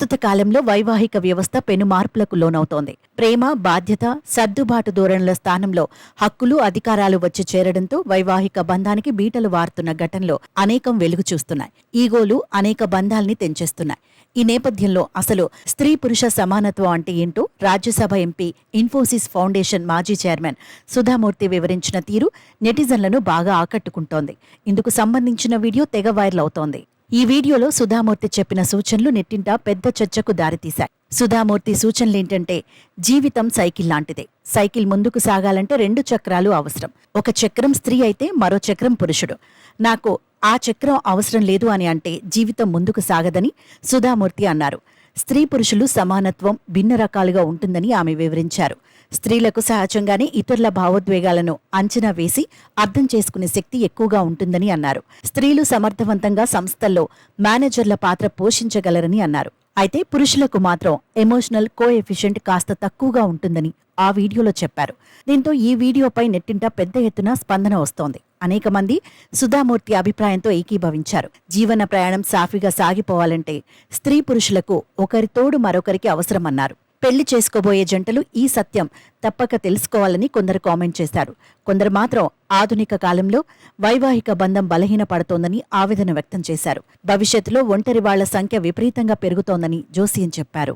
ప్రస్తుత కాలంలో వైవాహిక వ్యవస్థ పెను మార్పులకు లోనవుతోంది. ప్రేమ, బాధ్యత, సర్దుబాటు ధోరణుల స్థానంలో హక్కులు, అధికారాలు వచ్చి చేరడంతో వైవాహిక బంధానికి బీటలు వారుతున్న ఘటనలో అనేకం వెలుగు చూస్తున్నాయి. ఈగోలు అనేక బంధాల్ని తెంచేస్తున్నాయి. ఈ నేపథ్యంలో అసలు స్త్రీ పురుష సమానత్వం అంటే ఏంటో రాజ్యసభ ఎంపీ, ఇన్ఫోసిస్ ఫౌండేషన్ మాజీ చైర్మన్ సుధామూర్తి వివరించిన తీరు నెటిజన్లను బాగా ఆకట్టుకుంటోంది. ఇందుకు సంబంధించిన వీడియో తెగ వైరల్ అవుతోంది. ఈ వీడియోలో సుధామూర్తి చెప్పిన సూచనలు నెట్టింట పెద్ద చర్చకు దారితీశాయి. సుధామూర్తి సూచనలేంటంటే, జీవితం సైకిల్ లాంటిదే. సైకిల్ ముందుకు సాగాలంటే 2 చక్రాలు అవసరం. ఒక చక్రం స్త్రీ అయితే మరో చక్రం పురుషుడు. నాకు ఆ చక్రం అవసరం లేదు అని అంటే జీవితం ముందుకు సాగదని సుధామూర్తి అన్నారు. స్త్రీ పురుషులు సమానత్వం భిన్న రకాలుగా ఉంటుందని ఆమె వివరించారు. స్త్రీలకు సహజంగానే ఇతరుల భావోద్వేగాలను అంచనా వేసి అర్థం చేసుకునే శక్తి ఎక్కువగా ఉంటుందని అన్నారు. స్త్రీలు సమర్థవంతంగా సంస్థల్లో మేనేజర్ల పాత్ర పోషించగలరని అన్నారు. అయితే పురుషులకు మాత్రం ఎమోషనల్ కోఎఫిషియెంట్ కాస్త తక్కువగా ఉంటుందని ఆ వీడియోలో చెప్పారు. దీంతో ఈ వీడియోపై నెట్టింట పెద్ద ఎత్తున స్పందన వస్తోంది. అనేక మంది సుధామూర్తి అభిప్రాయంతో ఏకీభవించారు. జీవన ప్రయాణం సాఫీగా సాగిపోవాలంటే స్త్రీ పురుషులకు ఒకరి తోడు మరొకరికి అవసరమన్నారు. పెళ్లి చేసుకోబోయే జంటలు ఈ సత్యం తప్పక తెలుసుకోవాలని కొందరు కామెంట్ చేశారు. కొందరు మాత్రం ఆధునిక కాలంలో వైవాహిక బంధం బలహీనపడుతోందని ఆవేదన వ్యక్తం చేశారు. భవిష్యత్తులో ఒంటరి వాళ్ల సంఖ్య విపరీతంగా పెరుగుతోందని జోసియన్ చెప్పారు.